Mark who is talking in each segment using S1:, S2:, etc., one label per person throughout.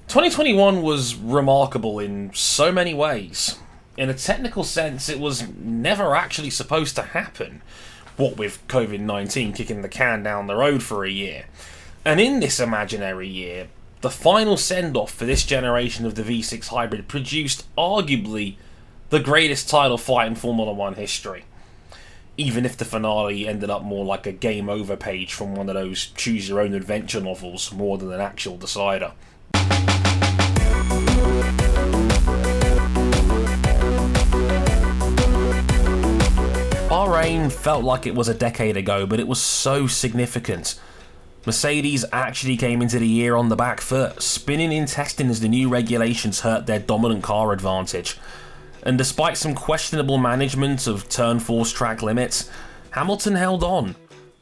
S1: 2021 was remarkable in so many ways. In a technical sense, it was never actually supposed to happen, what with COVID-19 kicking the can down the road for a year. And in this imaginary year, the final send-off for this generation of the V6 Hybrid produced arguably the greatest title fight in Formula 1 history. Even if the finale ended up more like a game over page from one of those choose-your-own-adventure novels more than an actual decider. Bahrain felt like it was a decade ago, but it was so significant. Mercedes actually came into the year on the back foot, spinning in testing as the new regulations hurt their dominant car advantage. And despite some questionable management of Turn 4's track limits, Hamilton held on.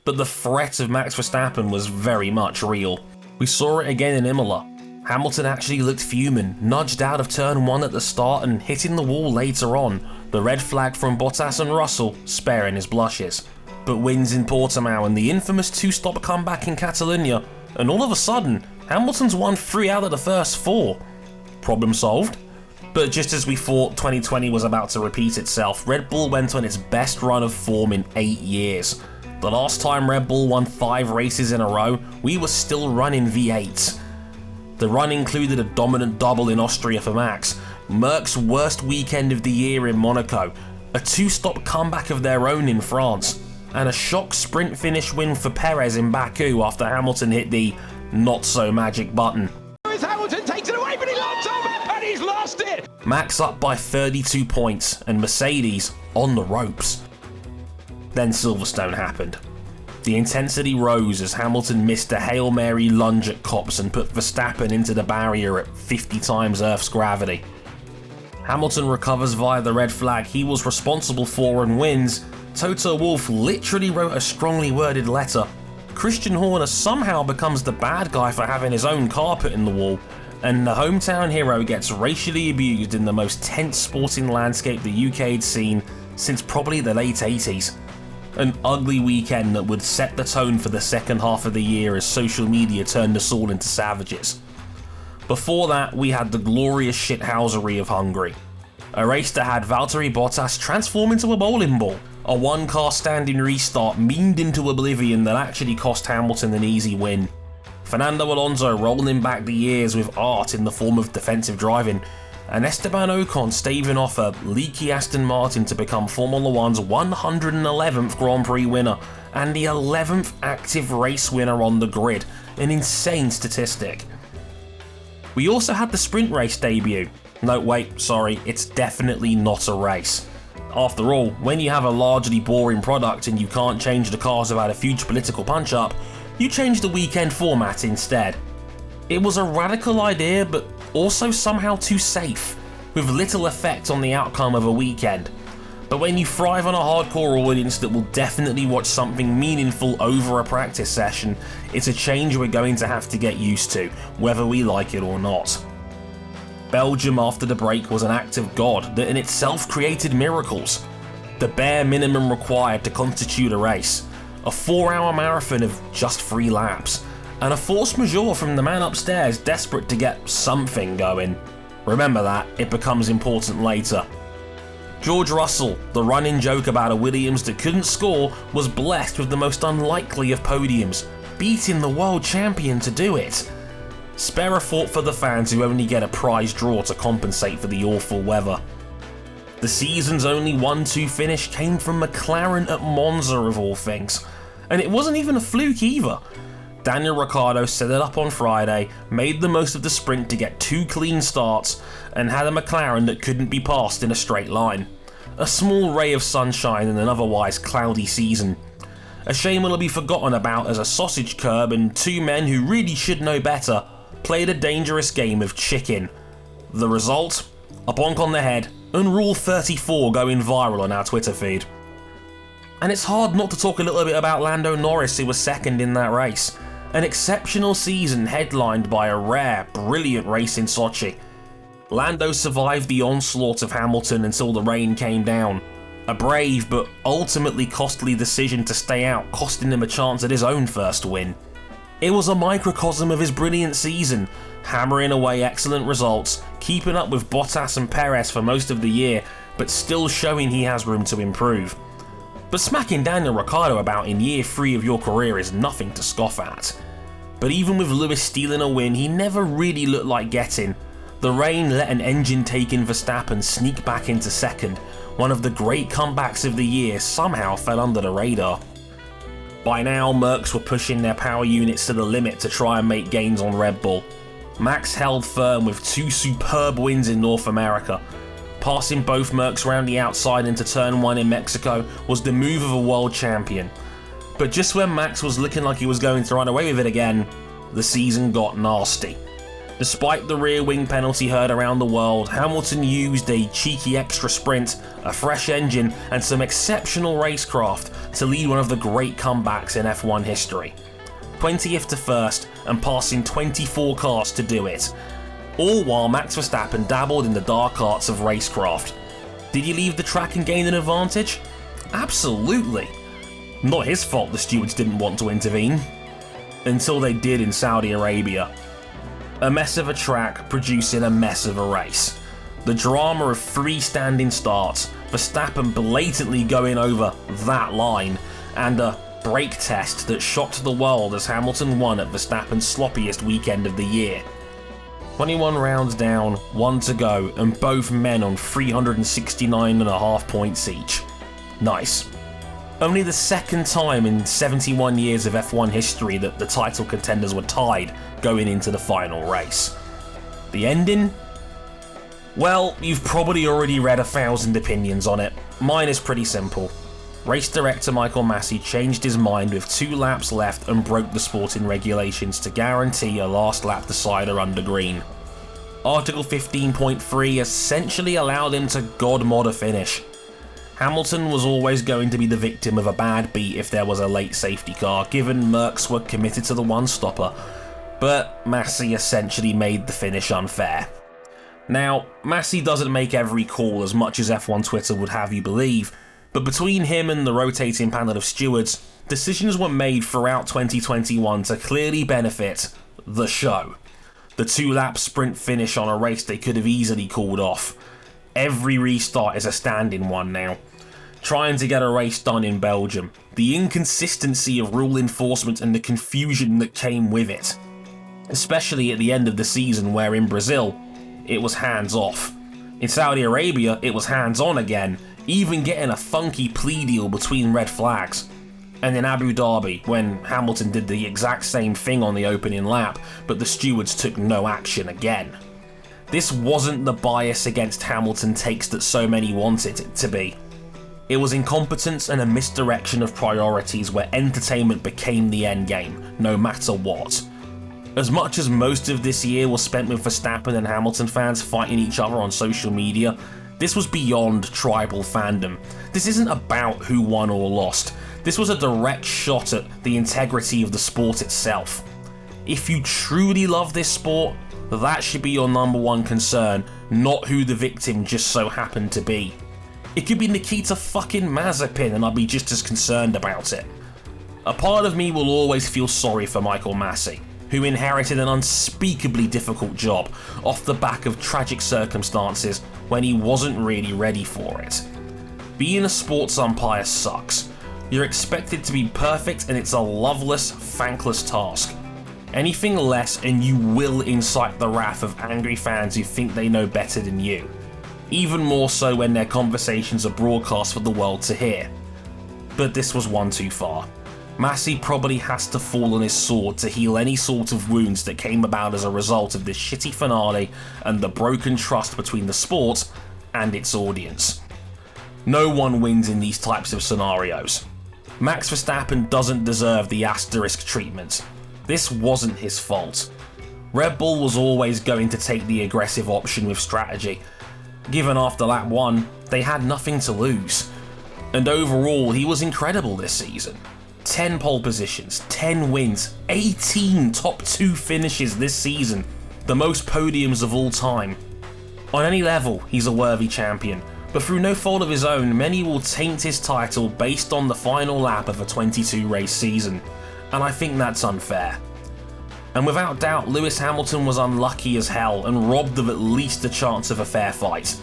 S1: But the threat of Max Verstappen was very much real. We saw it again in Imola. Hamilton actually looked fuming, nudged out of Turn 1 at the start and hitting the wall later on, the red flag from Bottas and Russell sparing his blushes. But wins in Portimao and the infamous two-stop comeback in Catalonia, and all of a sudden, Hamilton's won 3 out of the first 4. Problem solved? But just as we thought 2020 was about to repeat itself, Red Bull went on its best run of form in 8 years. The last time Red Bull won 5 races in a row, we were still running V8s. The run included a dominant double in Austria for Max, Merck's worst weekend of the year in Monaco, a 2-stop comeback of their own in France, and a shock sprint finish win for Perez in Baku after Hamilton hit the not-so-magic button.
S2: Hamilton takes it away, but he lost him, and he's lost it!
S1: Max up by 32 points, and Mercedes on the ropes. Then Silverstone happened. The intensity rose as Hamilton missed a Hail Mary lunge at Copse and put Verstappen into the barrier at 50 times Earth's gravity. Hamilton recovers via the red flag he was responsible for and wins. Toto Wolff literally wrote a strongly worded letter. Christian Horner somehow becomes the bad guy for having his own car put in the wall, and the hometown hero gets racially abused in the most tense sporting landscape the UK had seen since probably the late 80s. An ugly weekend that would set the tone for the second half of the year as social media turned us all into savages. Before that, we had the glorious shithousery of Hungary. A race that had Valtteri Bottas transform into a bowling ball. A one-car standing restart memed into oblivion that actually cost Hamilton an easy win. Fernando Alonso rolling back the years with art in the form of defensive driving, and Esteban Ocon staving off a leaky Aston Martin to become Formula 1's 111th Grand Prix winner and the 11th active race winner on the grid, an insane statistic. We also had the sprint race debut. No, wait, sorry, it's definitely not a race. After all, when you have a largely boring product and you can't change the cars without a huge political punch-up, you change the weekend format instead. It was a radical idea, but also somehow too safe, with little effect on the outcome of a weekend. But when you thrive on a hardcore audience that will definitely watch something meaningful over a practice session, it's a change we're going to have to get used to, whether we like it or not. Belgium after the break was an act of God that in itself created miracles. The bare minimum required to constitute a race, a 4-hour marathon of just 3 laps, and a force majeure from the man upstairs desperate to get something going. Remember that, it becomes important later. George Russell, the running joke about a Williams that couldn't score, was blessed with the most unlikely of podiums, beating the world champion to do it. Spare a thought for the fans who only get a prize draw to compensate for the awful weather. The season's only 1-2 finish came from McLaren at Monza of all things, and it wasn't even a fluke either. Daniel Ricciardo set it up on Friday, made the most of the sprint to get 2 clean starts, and had a McLaren that couldn't be passed in a straight line. A small ray of sunshine in an otherwise cloudy season. A shame it'll be forgotten about as a sausage curb and 2 men who really should know better played a dangerous game of chicken. The result? A bonk on the head, and Rule 34 going viral on our Twitter feed. And it's hard not to talk a little bit about Lando Norris, who was second in that race. An exceptional season headlined by a rare, brilliant race in Sochi. Lando survived the onslaught of Hamilton until the rain came down. A brave but ultimately costly decision to stay out, costing him a chance at his own first win. It was a microcosm of his brilliant season, hammering away excellent results, keeping up with Bottas and Perez for most of the year, but still showing he has room to improve. But smacking Daniel Ricciardo about in year 3 of your career is nothing to scoff at. But even with Lewis stealing a win, he never really looked like getting. The rain let an engine-taking Verstappen sneak back into second. One of the great comebacks of the year somehow fell under the radar. By now, Mercs were pushing their power units to the limit to try and make gains on Red Bull. Max held firm with 2 superb wins in North America. Passing both Mercs round the outside into turn 1 in Mexico was the move of a world champion. But just when Max was looking like he was going to run away with it again, the season got nasty. Despite the rear wing penalty heard around the world, Hamilton used a cheeky extra sprint, a fresh engine, and some exceptional racecraft to lead one of the great comebacks in F1 history. 20th to 1st, and passing 24 cars to do it. All while Max Verstappen dabbled in the dark arts of racecraft. Did he leave the track and gain an advantage? Absolutely. Not his fault the stewards didn't want to intervene. Until they did in Saudi Arabia. A mess of a track producing a mess of a race. The drama of 3 standing starts, Verstappen blatantly going over that line, and a brake test that shocked the world as Hamilton won at Verstappen's sloppiest weekend of the year. 21 rounds down, 1 to go, and both men on 369.5 points each. Nice. Only the second time in 71 years of F1 history that the title contenders were tied going into the final race. The ending? Well, you've probably already read 1,000 opinions on it. Mine is pretty simple. Race director Michael Massey changed his mind with 2 laps left and broke the sporting regulations to guarantee a last lap decider under green. Article 15.3 essentially allowed him to god mod a finish. Hamilton was always going to be the victim of a bad beat if there was a late safety car, given Mercs were committed to the one-stopper, but Massey essentially made the finish unfair. Now, Massey doesn't make every call as much as F1 Twitter would have you believe, but between him and the rotating panel of stewards, decisions were made throughout 2021 to clearly benefit the show. The 2-lap sprint finish on a race they could have easily called off. Every restart is a standing one now. Trying to get a race done in Belgium. The inconsistency of rule enforcement and the confusion that came with it. Especially at the end of the season where in Brazil, it was hands off. In Saudi Arabia, it was hands on again, even getting a funky plea deal between red flags. And in Abu Dhabi, when Hamilton did the exact same thing on the opening lap, but the stewards took no action again. This wasn't the bias against Hamilton takes that so many wanted it to be. It was incompetence and a misdirection of priorities where entertainment became the endgame, no matter what. As much as most of this year was spent with Verstappen and Hamilton fans fighting each other on social media, this was beyond tribal fandom. This isn't about who won or lost. This was a direct shot at the integrity of the sport itself. If you truly love this sport, that should be your number one concern, not who the victim just so happened to be. It could be Nikita fucking Mazepin and I'd be just as concerned about it. A part of me will always feel sorry for Michael Massey, who inherited an unspeakably difficult job off the back of tragic circumstances when he wasn't really ready for it. Being a sports umpire sucks. You're expected to be perfect and it's a loveless, thankless task. Anything less and you will incite the wrath of angry fans who think they know better than you. Even more so when their conversations are broadcast for the world to hear. But this was one too far. Massey probably has to fall on his sword to heal any sort of wounds that came about as a result of this shitty finale and the broken trust between the sport and its audience. No one wins in these types of scenarios. Max Verstappen doesn't deserve the asterisk treatment. This wasn't his fault. Red Bull was always going to take the aggressive option with strategy. Given after lap 1, they had nothing to lose. And overall, he was incredible this season. 10 pole positions, 10 wins, 18 top 2 finishes this season, the most podiums of all time. On any level, he's a worthy champion, but through no fault of his own, many will taint his title based on the final lap of a 22 race season, and I think that's unfair. And without doubt, Lewis Hamilton was unlucky as hell and robbed of at least a chance of a fair fight.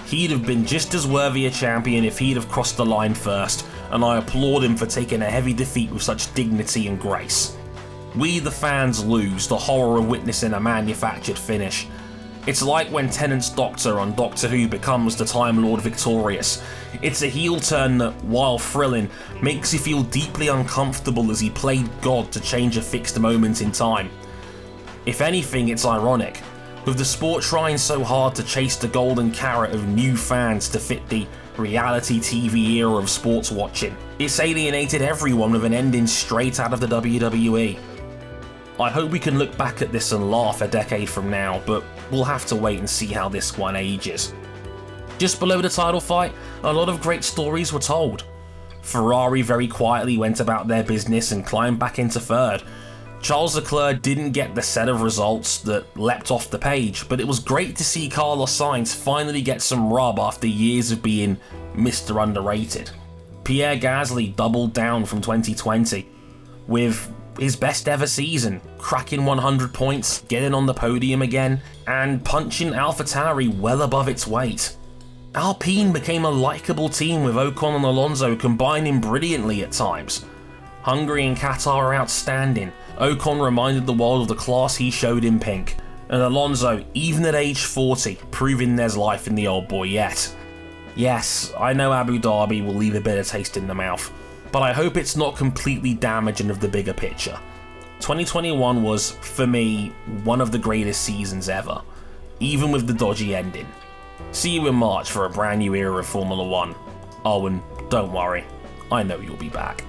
S1: He'd have been just as worthy a champion if he'd have crossed the line first, and I applaud him for taking a heavy defeat with such dignity and grace. We the fans lose the horror of witnessing a manufactured finish. It's like when Tennant's Doctor on Doctor Who becomes the Time Lord victorious. It's a heel turn that, while thrilling, makes you feel deeply uncomfortable as he played God to change a fixed moment in time. If anything, it's ironic, with the sport trying so hard to chase the golden carrot of new fans to fit the reality TV era of sports watching. It's alienated everyone with an ending straight out of the WWE. I hope we can look back at this and laugh a decade from now, but we'll have to wait and see how this one ages. Just below the title fight, a lot of great stories were told. Ferrari very quietly went about their business and climbed back into third. Charles Leclerc didn't get the set of results that leapt off the page, but it was great to see Carlos Sainz finally get some rub after years of being Mr. Underrated. Pierre Gasly doubled down from 2020, with his best ever season, cracking 100 points, getting on the podium again, and punching AlphaTauri well above its weight. Alpine became a likeable team with Ocon and Alonso combining brilliantly at times. Hungary and Qatar are outstanding. Ocon reminded the world of the class he showed in pink, and Alonso, even at age 40, proving there's life in the old boy yet. Yes, I know Abu Dhabi will leave a bitter taste in the mouth, but I hope it's not completely damaging of the bigger picture. 2021 was, for me, one of the greatest seasons ever, even with the dodgy ending. See you in March for a brand new era of Formula 1. Oh, and don't worry, I know you'll be back.